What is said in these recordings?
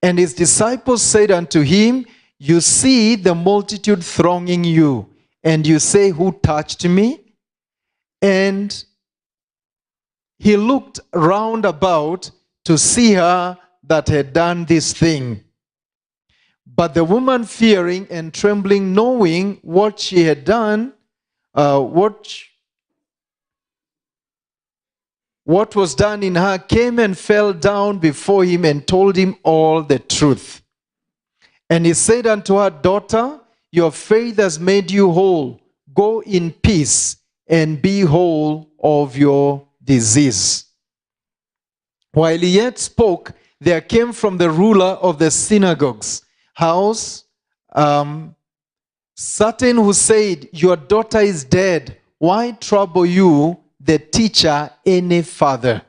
And his disciples said unto him, You see the multitude thronging you, and you say, Who touched me? And he looked round about to see her that had done this thing. But the woman, fearing and trembling, knowing what she had done, what was done in her, came and fell down before him and told him all the truth. And he said unto her, Daughter, your faith has made you whole. Go in peace and be whole of your disease. While he yet spoke, there came from the ruler of the synagogue's house certain who said, Your daughter is dead. Why trouble you the teacher any further?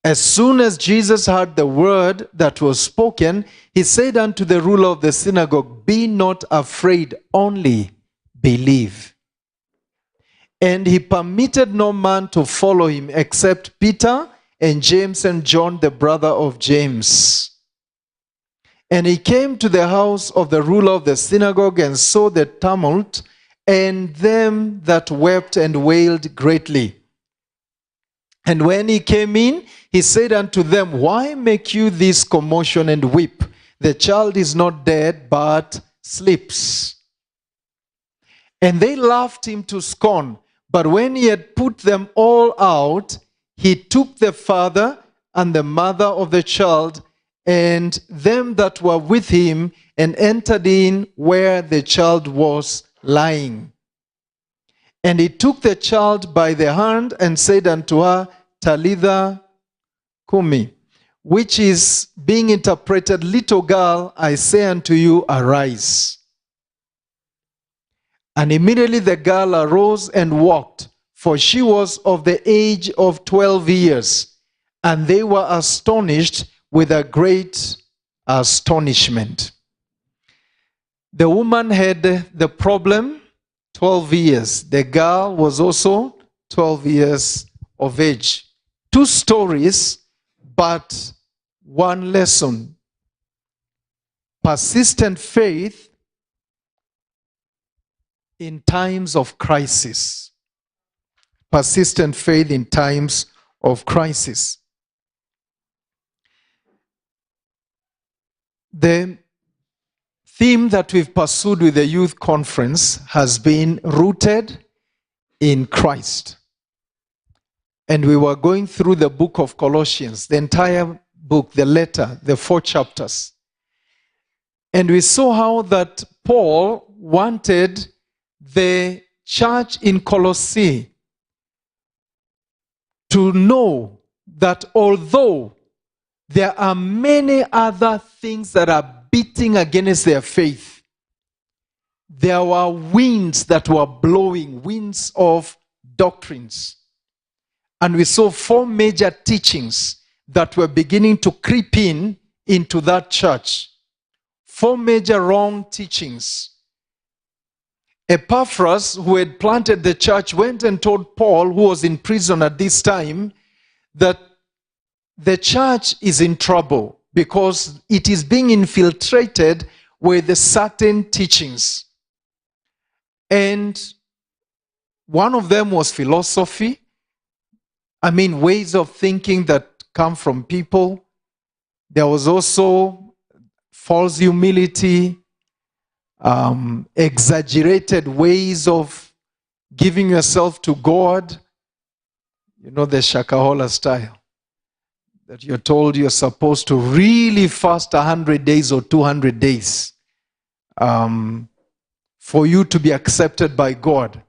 As soon as Jesus heard the word that was spoken, he said unto the ruler of the synagogue, Be not afraid, only believe. And he permitted no man to follow him except Peter and James and John, the brother of James. And he came to the house of the ruler of the synagogue and saw the tumult and them that wept and wailed greatly. And when he came in, he said unto them, Why make you this commotion and weep? The child is not dead, but sleeps. And they laughed him to scorn. But when he had put them all out, he took the father and the mother of the child and them that were with him, and entered in where the child was lying. And he took the child by the hand and said unto her, Talitha cumi, which is being interpreted, Little girl, I say unto you, arise. And immediately the girl arose and walked, for she was of the age of 12 years. And they were astonished with a great astonishment. The woman had the problem, 12 years. The girl was also 12 years of age. Two stories, but one lesson. Persistent faith in times of crisis. Persistent faith in times of crisis. The theme that we've pursued with the youth conference has been rooted in Christ. And we were going through the book of Colossians, the entire book, the letter, the 4 chapters. And we saw how that Paul wanted the church in Colossae to know that although there are many other things that are beating against their faith, there were winds that were blowing, winds of doctrines. And we saw 4 major teachings that were beginning to creep into that church. 4 major wrong teachings. Epaphras, who had planted the church, went and told Paul, who was in prison at this time, that the church is in trouble because it is being infiltrated with certain teachings. And one of them was philosophy. Ways of thinking that come from people. There was also false humility, exaggerated ways of giving yourself to God. You know, the Shakahola style. That you're told you're supposed to really fast 100 days or 200 days for you to be accepted by God.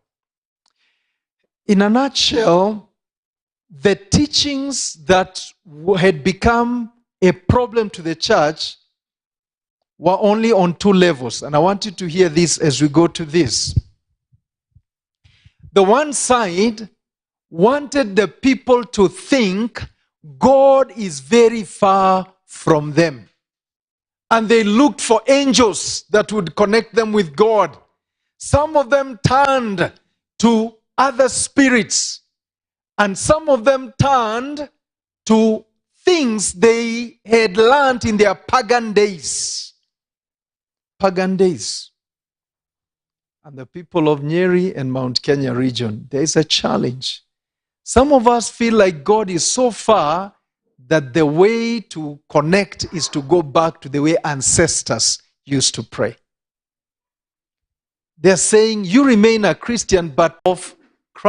In a nutshell, the teachings that had become a problem to the church were only on 2 levels. And I want you to hear this as we go to this. The one side wanted the people to think God is very far from them. And they looked for angels that would connect them with God. Some of them turned to other spirits. And some of them turned to things they had learned in their pagan days. Pagan days. And the people of Nyeri and Mount Kenya region, there is a challenge. Some of us feel like God is so far that the way to connect is to go back to the way ancestors used to pray. They're saying, you remain a Christian, but of